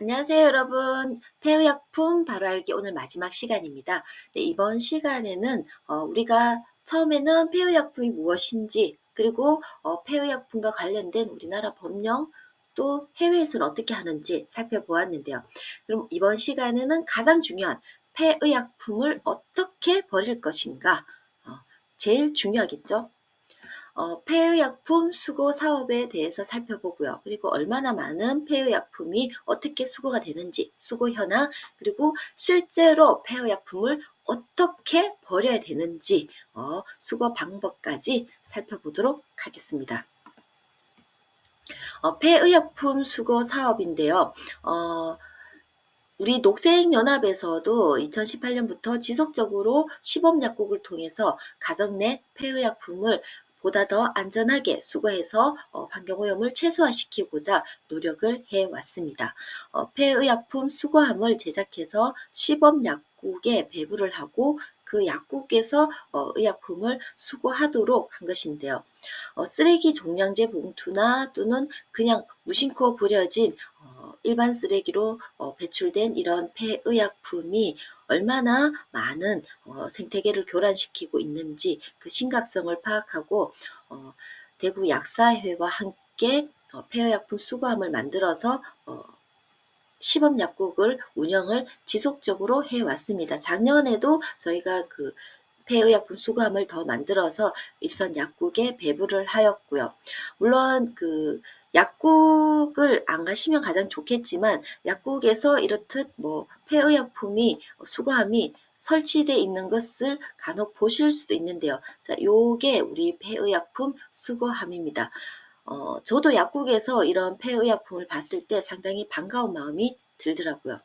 안녕하세요, 여러분. 폐의약품 바로 알기 오늘 마지막 시간입니다. 네, 이번 시간에는 우리가 처음에는 폐의약품이 무엇인지, 그리고 폐의약품과 관련된 우리나라 법령, 또 해외에서는 어떻게 하는지 살펴보았는데요. 그럼 이번 시간에는 가장 중요한 폐의약품을 어떻게 버릴 것인가? 제일 중요하겠죠? 폐의약품 수거 사업에 대해서 살펴보고요. 그리고 얼마나 많은 폐의약품이 어떻게 수거가 되는지, 수거 현황, 그리고 실제로 폐의약품을 어떻게 버려야 되는지, 수거 방법까지 살펴보도록 하겠습니다. 폐의약품 수거 사업인데요. 우리 녹색연합에서도 2018년부터 지속적으로 시범약국을 통해서 가정 내 폐의약품을 보다 더 안전하게 수거해서 환경오염을 최소화시키고자 노력을 해왔습니다. 폐의약품 수거함을 제작해서 시범약국에 배부를 하고 그 약국에서 의약품을 수거하도록 한 것인데요. 쓰레기 종량제 봉투나 또는 그냥 무심코 버려진 일반 쓰레기로 배출된 이런 폐의약품이 얼마나 많은 생태계를 교란시키고 있는지 그 심각성을 파악하고 대구 약사회와 함께 폐의약품 수거함을 만들어서 시범 약국을 운영을 지속적으로 해왔습니다. 작년에도 저희가 그 폐의약품 수거함을 더 만들어서 일선 약국에 배부를 하였고요. 물론 그 약국을 안 가시면 가장 좋겠지만 약국에서 이렇듯 뭐 폐의약품이 수거함이 설치되어 있는 것을 간혹 보실 수도 있는데요. 자, 요게 우리 폐의약품 수거함입니다. 저도 약국에서 이런 폐의약품을 봤을 때 상당히 반가운 마음이 들더라고요.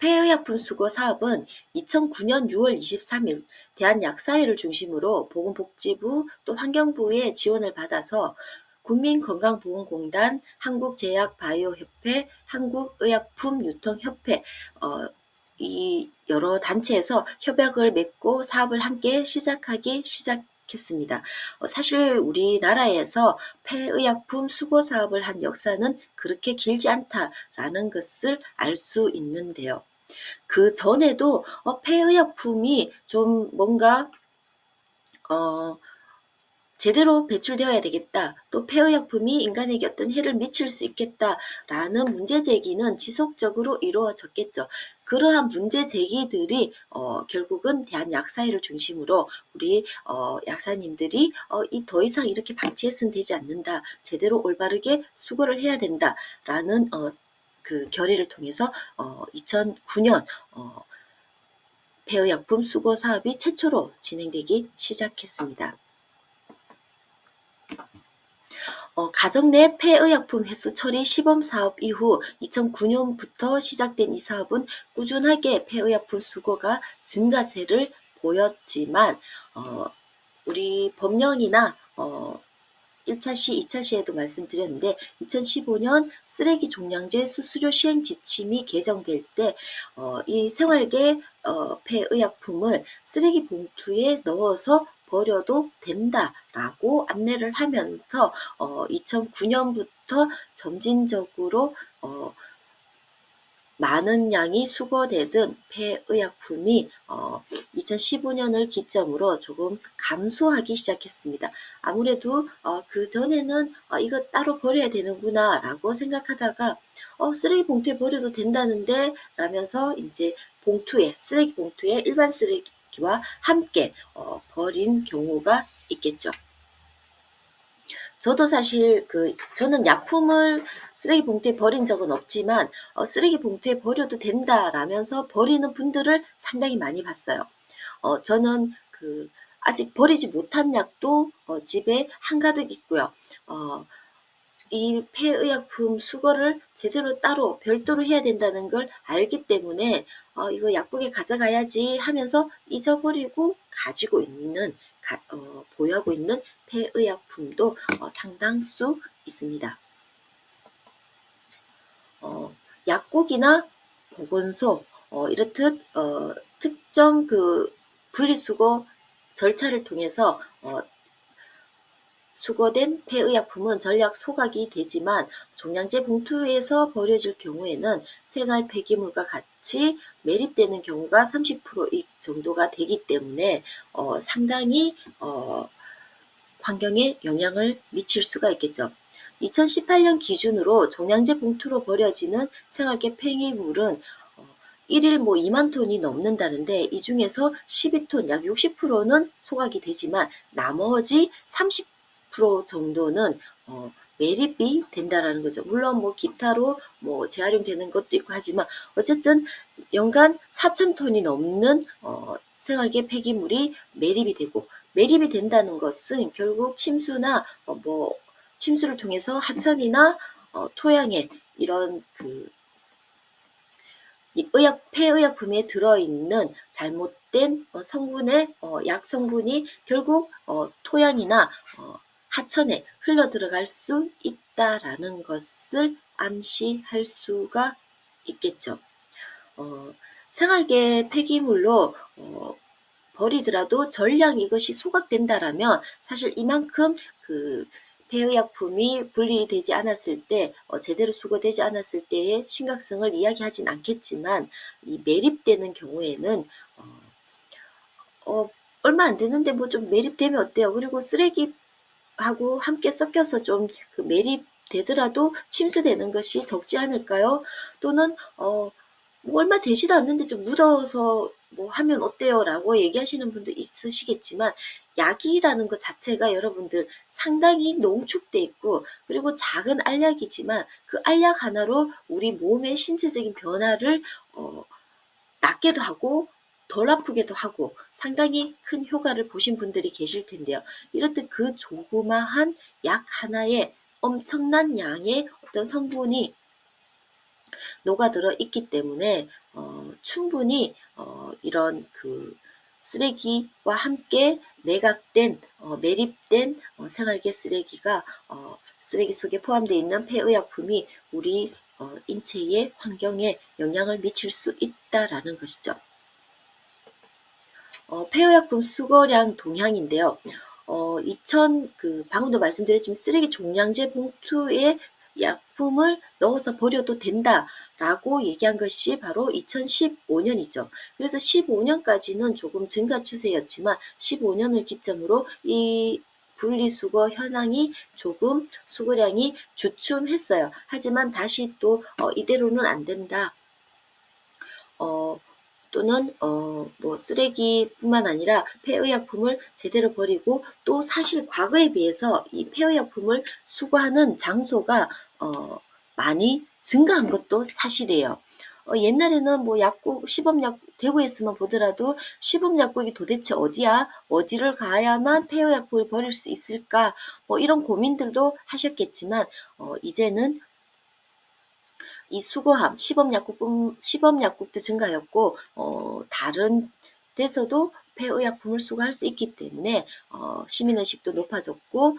폐의약품 수거 사업은 2009년 6월 23일 대한약사회를 중심으로 보건복지부 또 환경부의 지원을 받아서 국민건강보험공단, 한국제약바이오협회, 한국의약품유통협회 이 여러 단체에서 협약을 맺고 사업을 함께 시작했습니다. 사실 우리나라에서 폐의약품 수거 사업을 한 역사는 그렇게 길지 않다라는 것을 알 수 있는데요. 그 전에도 폐의약품이 좀 뭔가 어 제대로 배출되어야 되겠다. 또 폐의약품이 인간에게 어떤 해를 미칠 수 있겠다라는 문제 제기는 지속적으로 이루어졌겠죠. 그러한 문제 제기들이 결국은 대한약사회를 중심으로 우리 약사님들이 이 더 이상 이렇게 방치해서는 되지 않는다. 제대로 올바르게 수거를 해야 된다라는 그 결의를 통해서 2009년 폐의약품 수거 사업이 최초로 진행되기 시작했습니다. 가정 내 폐의약품 횟수 처리 시범 사업 이후 2009년부터 시작된 이 사업은 꾸준하게 폐의약품 수거가 증가세를 보였지만 우리 법령이나 1차 시, 2차 시에도 말씀드렸는데 2015년 쓰레기 종량제 수수료 시행 지침이 개정될 때 이 생활계 폐의약품을 쓰레기 봉투에 넣어서 버려도 된다라고 안내를 하면서 2009년부터 점진적으로 많은 양이 수거되던 폐의약품이 2015년을 기점으로 조금 감소하기 시작했습니다. 아무래도 그전에는 '이거 따로 버려야 되는구나.'라고 생각하다가 '쓰레기 봉투에 버려도 된다는데.' 라면서 인제 봉투에 쓰레기 봉투에 일반 쓰레기와 함께 버린 경우가 있겠죠. 저도 사실 저는 약품을 쓰레기 봉투에 버린 적은 없지만 "쓰레기 봉투에 버려도 된다."라면서 버리는 분들을 상당히 많이 봤어요. 저는 아직 버리지 못한 약도 집에 한가득 있고요. 이 폐의약품 수거를 제대로 따로 별도로 해야 된다는 걸 알기 때문에 '이거 약국에 가져가야지.' 하면서 잊어버리고 가지고 있는 보유하고 있는 폐의약품도 상당수 있습니다. 약국이나 보건소 이렇듯 특정 분리수거 절차를 통해서 수거된 폐의약품은 전략 소각이 되지만 종량제 봉투에서 버려질 경우에는 생활 폐기물과 같이 매립되는 경우가 30% 정도가 되기 때문에 상당히 환경에 영향을 미칠 수가 있겠죠. 2018년 기준으로 종량제 봉투로 버려지는 생활계 폐기물은 1일 2만 톤이 넘는다는데 이 중에서 12톤 약 60%는 소각이 되지만 나머지 30% 정도는 매립이 된다라는 거죠. 물론 기타로 재활용되는 것도 있고 하지만 어쨌든 연간 4천 톤이 넘는 생활계 폐기물이 매립이 되고, 매립이 된다는 것은 결국 침수나 침수를 통해서 하천이나 토양에 이런 이 폐의약품에 들어있는 잘못된 성분의 약 성분이 결국 토양이나 하천에 흘러 들어갈 수 있다라는 것을 암시할 수가 있겠죠. 생활계 폐기물로 버리더라도 전량 이것이 소각된다라면 사실 이만큼 폐의약품이 분리되지 않았을 때, 제대로 수거되지 않았을 때의 심각성을 이야기하진 않겠지만, 이 매립되는 경우에는 얼마 안 되는데 좀 매립되면 어때요? 그리고 쓰레기하고 함께 섞여서 좀 매립되더라도 침수되는 것이 적지 않을까요? 또는 얼마 되지도 않는데 좀 묻어서 하면 어때요? 라고 얘기하시는 분도 있으시겠지만, 약이라는 것 자체가 여러분들 상당히 농축돼 있고, 그리고 작은 알약이지만 그 알약 하나로 우리 몸의 신체적인 변화를 낫게도 하고 덜 아프게도 하고 상당히 큰 효과를 보신 분들이 계실 텐데요. 이렇듯 그 조그마한 약 하나에 엄청난 양의 어떤 성분이 녹아들어 있기 때문에 충분히 이런 쓰레기와 함께 매각된 매립된 생활계 쓰레기가 쓰레기 속에 포함되어 있는 폐의약품이 우리 인체의 환경에 영향을 미칠 수 있다라는 것이죠. 폐의약품 수거량 동향인데요. 방금도 말씀드렸지만 쓰레기 종량제 봉투에 약품을 넣어서 버려도 된다라고 얘기한 것이 바로 2015년이죠. 그래서 15년까지는 조금 증가 추세였지만 15년을 기점으로 이 분리수거 현황이 조금 수거량이 주춤했어요. 하지만 다시 또 이대로는 안 된다. 또는 쓰레기뿐만 아니라 폐의약품을 제대로 버리고, 또 사실 과거에 비해서 이 폐의약품을 수거하는 장소가 많이 증가한 것도 사실이에요. 옛날에는 약국, 시범약국, 대구에서만 보더라도 시범약국이 도대체 어디야? 어디를 가야만 폐의약품을 버릴 수 있을까? 이런 고민들도 하셨겠지만 이제는 이 수거함, 시범약국도 증가했고, 다른 데서도 폐의약품을 수거할 수 있기 때문에 시민의식도 높아졌고,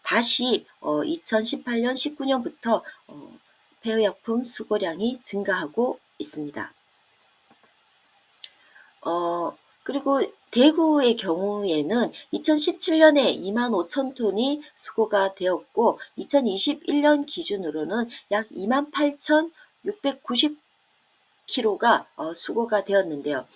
다시 2018년, 19년부터 폐의약품 수거량이 증가하고 있습니다. 그리고 대구의 경우에는 2017년에 25,000톤이 수거가 되었고 2021년 기준으로는 약 28,690kg가 수거가 되었는데요.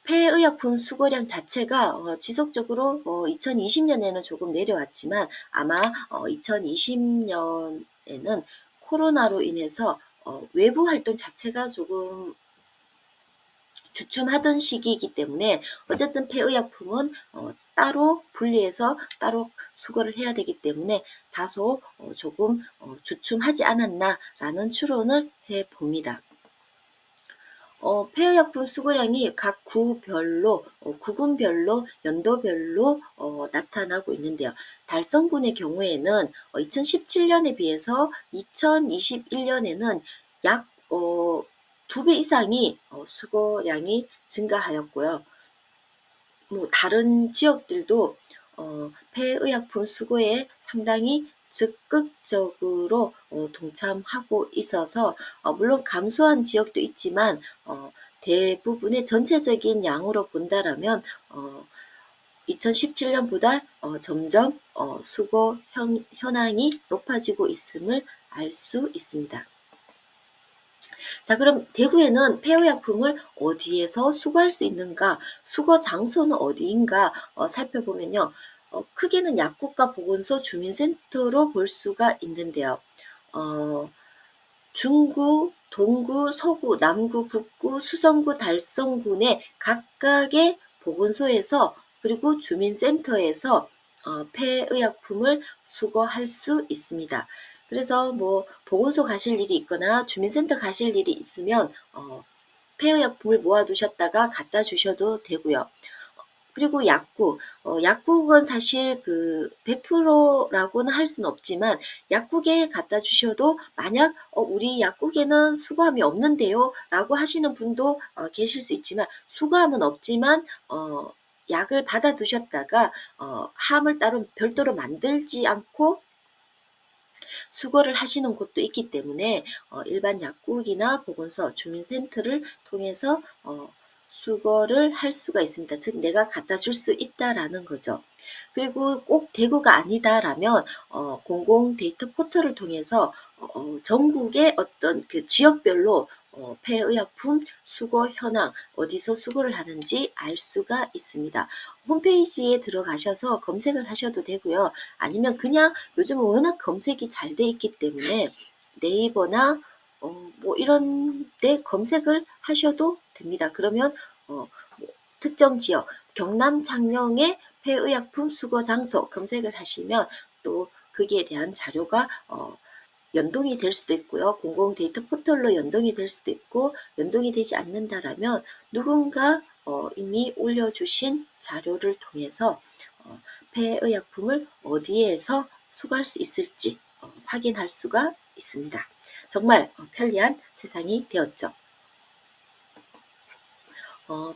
폐의약품 수거량 자체가 지속적으로 2020년에는 조금 내려왔지만 아마 2020년에는 코로나로 인해서 외부 활동 자체가 조금 주춤하던 시기이기 때문에 어쨌든 폐의약품은 따로 분리해서 따로 수거를 해야 되기 때문에 다소 조금 주춤하지 않았나라는 추론을 해봅니다. 폐의약품 수거량이 각 구별로, 구군별로, 연도별로 나타나고 있는데요. 달성군의 경우에는 2017년에 비해서 2021년에는 약 2배 이상이 수거량이 증가하였고요. 다른 지역들도 폐의약품 수거에 상당히 적극적으로 동참하고 있어서 물론 감소한 지역도 있지만 대부분의 전체적인 양으로 본다라면 2017년보다 점점 수거 현황이 높아지고 있음을 알 수 있습니다. 자, 그럼 대구에는 폐허약품을 어디에서 수거할 수 있는가? 수거 장소는 어디인가? 살펴보면요. 크게는 약국과 보건소, 주민센터로 볼 수가 있는데요. 어, 중구, 동구, 서구, 남구, 북구, 수성구, 달성군의 각각의 보건소에서 그리고 주민센터에서 폐의약품을 수거할 수 있습니다. 그래서 뭐 보건소 가실 일이 있거나 주민센터 가실 일이 있으면 폐의약품을 모아두셨다가 갖다 주셔도 되고요. 그리고 약국은 사실 그 100%라고는 할 수는 없지만 약국에 갖다 주셔도 만약 우리 약국에는 수거함이 없는데요 라고 하시는 분도 계실 수 있지만, 수거함은 없지만 약을 받아 두셨다가 함을 따로 별도로 만들지 않고 수거를 하시는 곳도 있기 때문에 일반 약국이나 보건소, 주민센터를 통해서 수거를 할 수가 있습니다. 즉 내가 갖다 줄 수 있다라는 거죠. 그리고 꼭 대구가 아니다라면 공공 데이터 포털을 통해서 전국의 어떤 그 지역별로 폐의약품 수거 현황, 어디서 수거를 하는지 알 수가 있습니다. 홈페이지에 들어가셔서 검색을 하셔도 되고요. 아니면 그냥 요즘은 워낙 검색이 잘 돼 있기 때문에 네이버나 뭐 이런 데 검색을 하셔도 됩니다. 그러면 뭐 특정 지역, 경남 창녕의 폐의약품 수거 장소 검색을 하시면 또 거기에 대한 자료가 연동이 될 수도 있고요. 공공 데이터 포털로 연동이 될 수도 있고, 연동이 되지 않는다라면 누군가 이미 올려주신 자료를 통해서 폐의약품을 어디에서 수거할 수 있을지 확인할 수가 있습니다. 정말 편리한 세상이 되었죠.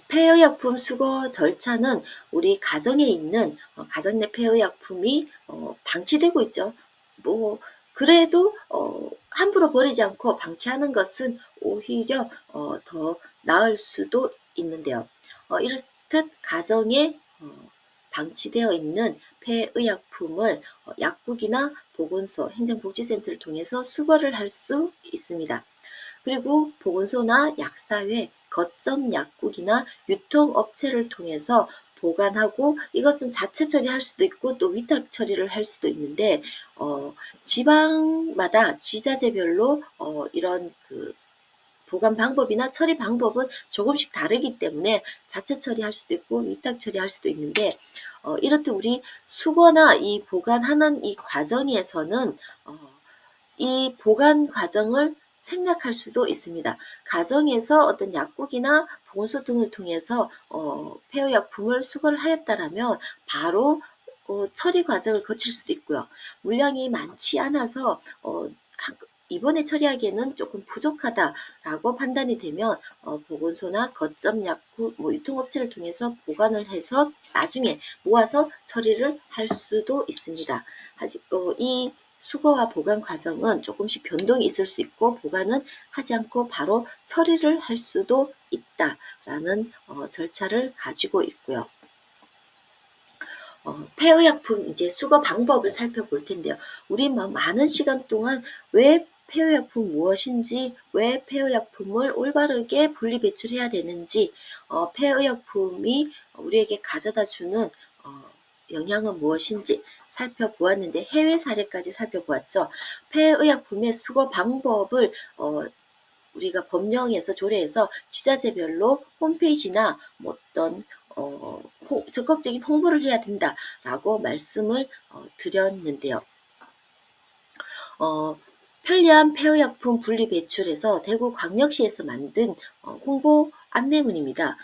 폐의약품 수거 절차는 우리 가정에 있는 가정 내 폐의약품이 방치되고 있죠. 뭐 그래도 함부로 버리지 않고 방치하는 것은 오히려 더 나을 수도 있는데요. 이렇듯 가정에 방치되어 있는 폐의약품을 약국이나 보건소, 행정복지센터를 통해서 수거를 할 수 있습니다. 그리고 보건소나 약사회, 거점 약국이나 유통업체를 통해서 보관하고, 이것은 자체 처리할 수도 있고 또 위탁 처리를 할 수도 있는데 지방마다 지자체별로 이런 그 보관 방법이나 처리 방법은 조금씩 다르기 때문에 자체 처리할 수도 있고 위탁 처리할 수도 있는데 이렇듯 우리 수거나 이 보관하는 이 과정에서는 이 보관 과정을 생략할 수도 있습니다. 가정에서 어떤 약국이나 보건소 등을 통해서 폐의약품을 수거를 하였다라면 바로 처리 과정을 거칠 수도 있고요. 물량이 많지 않아서 이번에 처리하기에는 조금 부족하다라고 판단이 되면 보건소나 거점 약국, 뭐 유통업체를 통해서 보관을 해서 나중에 모아서 처리를 할 수도 있습니다. 이 수거와 보관 과정은 조금씩 변동이 있을 수 있고 보관은 하지 않고 바로 처리를 할 수도 있다라는 절차를 가지고 있고요. 폐의약품 이제 수거 방법을 살펴볼 텐데요. 우리 많은 시간 동안 왜 폐의약품 무엇인지, 왜 폐의약품을 올바르게 분리 배출해야 되는지, 폐의약품이 우리에게 가져다 주는 영향은 무엇인지 살펴보았는데, 해외 사례까지 살펴보았죠. 폐의약품의 수거 방법을 우리가 법령에서 조례해서 지자체별로 홈페이지나 어떤 적극적인 홍보를 해야 된다라고 말씀을 드렸는데요. 편리한 폐의약품 분리 배출에서 대구광역시에서 만든 홍보 안내문입니다.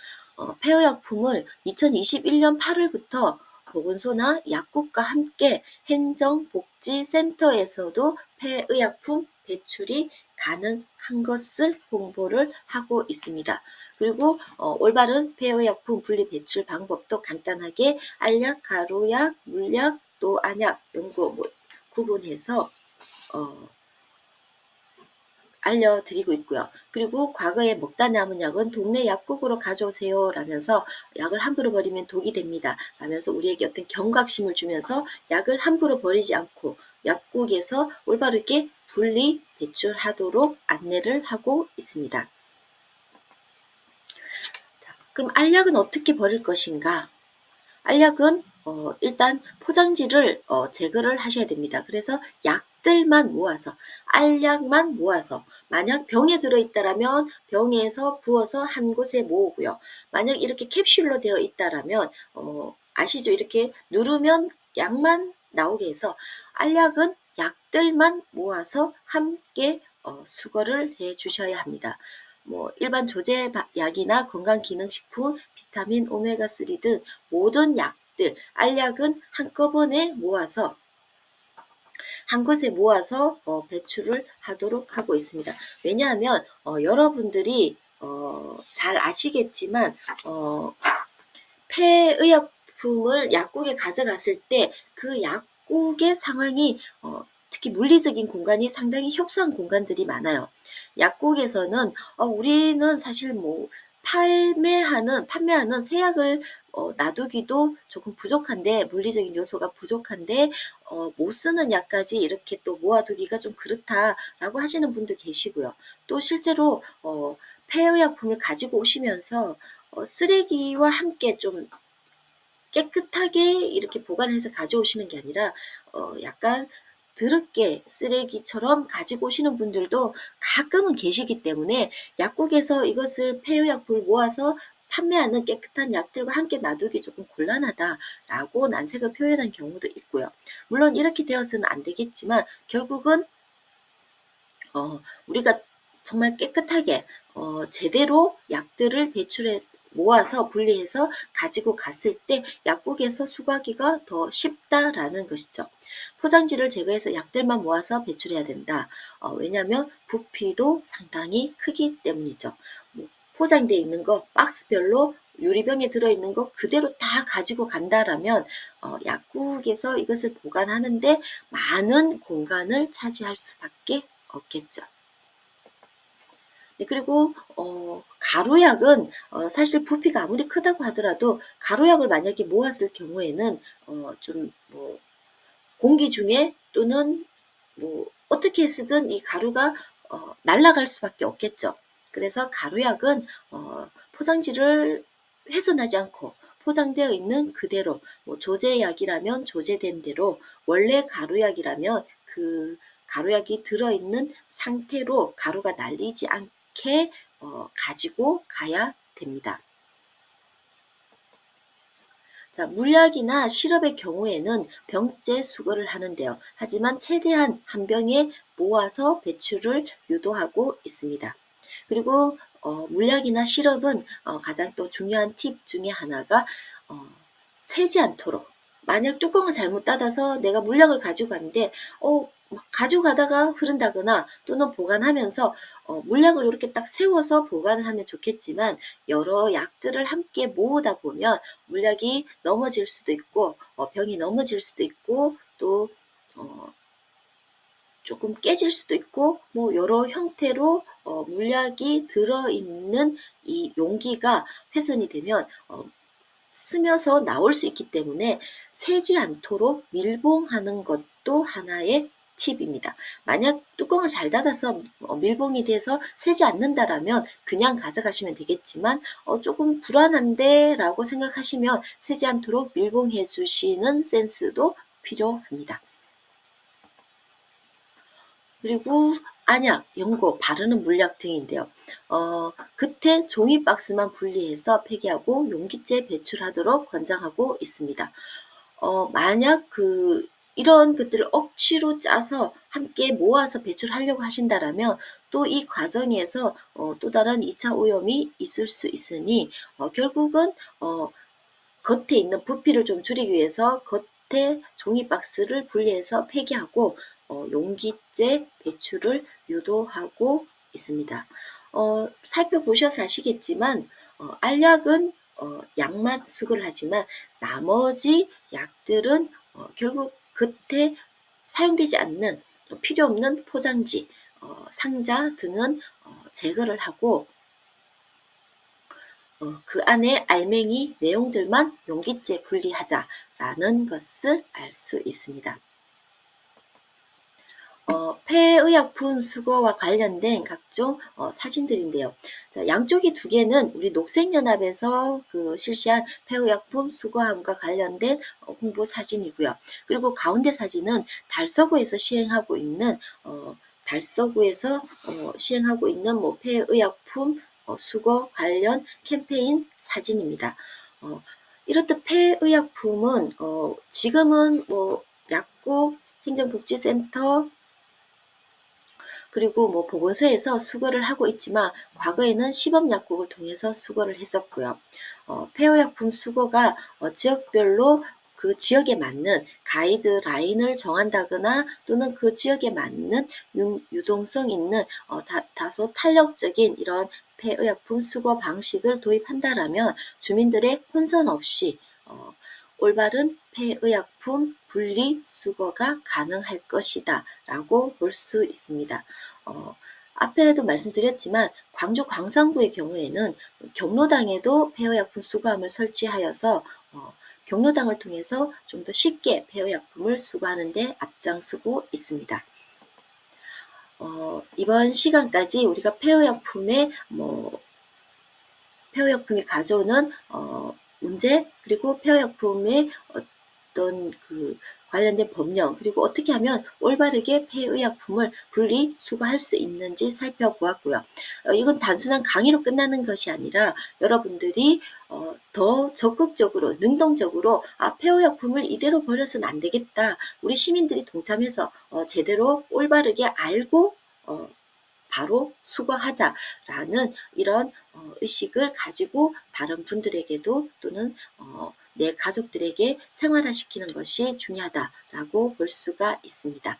폐의약품을 2021년 8월부터 보건소나 약국과 함께 행정복지센터에서도 폐의약품 배출이 가능한 것을 홍보를 하고 있습니다. 그리고 올바른 폐의약품 분리 배출 방법도 간단하게 알약, 가루약, 물약, 또 안약, 연고 구분해서 알려드리고 있고요. 그리고 과거에 먹다 남은 약은 동네 약국으로 가져오세요 라면서 약을 함부로 버리면 독이 됩니다 라면서 우리에게 어떤 경각심을 주면서 약을 함부로 버리지 않고 약국에서 올바르게 분리 배출하도록 안내를 하고 있습니다. 자, 그럼 알약은 어떻게 버릴 것인가? 알약은 일단 포장지를 제거를 하셔야 됩니다. 그래서 약들만 모아서 알약만 모아서 만약 병에 들어있다라면 병에서 부어서 한 곳에 모으고요. 만약 이렇게 캡슐로 되어 있다라면 아시죠? 이렇게 누르면 약만 나오게 해서 알약은 약들만 모아서 함께 수거를 해 주셔야 합니다. 뭐 일반 조제 약이나 건강기능식품, 비타민, 오메가3 등 모든 약들, 알약은 한꺼번에 모아서 한 곳에 모아서 배출을 하도록 하고 있습니다. 왜냐하면 여러분들이 잘 아시겠지만 폐의약품을 약국에 가져갔을 때 그 약국의 상황이 특히 물리적인 공간이 상당히 협소한 공간들이 많아요. 약국에서는 우리는 사실 뭐 판매하는 새 약을 놔두기도 조금 부족한데 물리적인 요소가 부족한데 못 쓰는 약까지 이렇게 또 모아두기가 좀 그렇다라고 하시는 분도 계시고요. 또 실제로 폐의약품을 가지고 오시면서 쓰레기와 함께 좀 깨끗하게 이렇게 보관을 해서 가져오시는 게 아니라 약간 더럽게 쓰레기처럼 가지고 오시는 분들도 가끔은 계시기 때문에 약국에서 이것을 폐의약품을 모아서 판매하는 깨끗한 약들과 함께 놔두기 조금 곤란하다라고 난색을 표현한 경우도 있고요. 물론 이렇게 되어서는 안 되겠지만 결국은 우리가 정말 깨끗하게 제대로 약들을 배출해 모아서 분리해서 가지고 갔을 때 약국에서 수거하기가 더 쉽다라는 것이죠. 포장지를 제거해서 약들만 모아서 배출해야 된다. 왜냐하면 부피도 상당히 크기 때문이죠. 뭐 포장되어 있는 거 박스별로 유리병에 들어있는 거 그대로 다 가지고 간다라면 약국에서 이것을 보관하는데 많은 공간을 차지할 수밖에 없겠죠. 네, 그리고 가루약은 사실 부피가 아무리 크다고 하더라도 가루약을 만약에 모았을 경우에는 좀 뭐 공기 중에 또는 뭐 어떻게 쓰든 이 가루가 날아갈 수밖에 없겠죠. 그래서 가루약은 포장지를 훼손하지 않고 포장되어 있는 그대로 뭐 조제약이라면 조제된 대로 원래 가루약이라면 그 가루약이 들어있는 상태로 가루가 날리지 않게 가지고 가야 됩니다. 자, 물약이나 시럽의 경우에는 병째 수거를 하는데요. 하지만 최대한 한 병에 모아서 배출을 유도하고 있습니다. 그리고 물약이나 시럽은 가장 또 중요한 팁 중에 하나가 새지 않도록 만약 뚜껑을 잘못 닫아서 내가 물약을 가지고 갔는데 막 가지고 가다가 흐른다거나 또는 보관하면서 물약을 이렇게 딱 세워서 보관을 하면 좋겠지만 여러 약들을 함께 모으다 보면 물약이 넘어질 수도 있고 병이 넘어질 수도 있고 또 어 조금 깨질 수도 있고 뭐 여러 형태로 물약이 들어있는 이 용기가 훼손이 되면 스며서 나올 수 있기 때문에 새지 않도록 밀봉하는 것도 하나의 팁입니다. 만약 뚜껑을 잘 닫아서 밀봉이 돼서 새지 않는다라면 그냥 가져가시면 되겠지만 조금 불안한데 라고 생각하시면 새지 않도록 밀봉해 주시는 센스도 필요합니다. 그리고 안약, 연고, 바르는 물약 등인데요. 겉에 종이 박스만 분리해서 폐기하고 용기째 배출하도록 권장하고 있습니다. 만약 이런 것들을 억지로 짜서 함께 모아서 배출하려고 하신다라면 또 이 과정에서 또 다른 2차 오염이 있을 수 있으니 결국은 겉에 있는 부피를 좀 줄이기 위해서 겉에 종이 박스를 분리해서 폐기하고 용기째 배출을 유도하고 있습니다. 살펴보셔서 아시겠지만 알약은 약만 수거를 하지만 나머지 약들은 결국 겉에 사용되지 않는 필요 없는 포장지 상자 등은 제거를 하고 그 안에 알맹이 내용들만 용기째 분리하자라는 것을 알 수 있습니다. 폐의약품 수거와 관련된 각종 사진들인데요. 자, 양쪽이 두 개는 우리 녹색연합에서 실시한 폐의약품 수거함과 관련된 홍보 사진이고요. 그리고 가운데 사진은 달서구에서 시행하고 있는 뭐 폐의약품 수거 관련 캠페인 사진입니다. 이렇듯 폐의약품은 지금은 뭐 약국, 행정복지센터, 그리고 뭐 보건소에서 수거를 하고 있지만 과거에는 시범약국을 통해서 수거를 했었고요. 폐허약품 수거가 지역별로 그 지역에 맞는 가이드라인을 정한다거나 또는 그 지역에 맞는 유동성 있는 다소 탄력적인 이런 폐의약품 수거 방식을 도입한다라면 주민들의 혼선 없이 올바른 폐의약품 분리 수거가 가능할 것이다 라고 볼 수 있습니다. 앞에도 말씀드렸지만 광주 광산구의 경우에는 경로당에도 폐의약품 수거함을 설치하여서 경로당을 통해서 좀 더 쉽게 폐의약품을 수거하는 데 앞장서고 있습니다. 이번 시간까지 우리가 폐의약품이 가져오는 문제, 그리고 폐의약품의 어떤 관련된 법령, 그리고 어떻게 하면 올바르게 폐의약품을 분리 수거할 수 있는지 살펴보았고요. 이건 단순한 강의로 끝나는 것이 아니라 여러분들이 더 적극적으로, 능동적으로 폐의약품을 이대로 버려서는 안 되겠다. 우리 시민들이 동참해서 제대로 올바르게 알고 바로 수거하자라는 이런 의식을 가지고 다른 분들에게도 또는 내 가족들에게 생활화시키는 것이 중요하다라고 볼 수가 있습니다.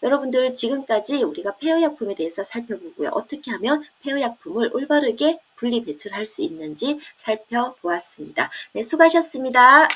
여러분들 지금까지 우리가 폐의약품에 대해서 살펴보고요. 어떻게 하면 폐의약품을 올바르게 분리 배출할 수 있는지 살펴보았습니다. 네, 수고하셨습니다.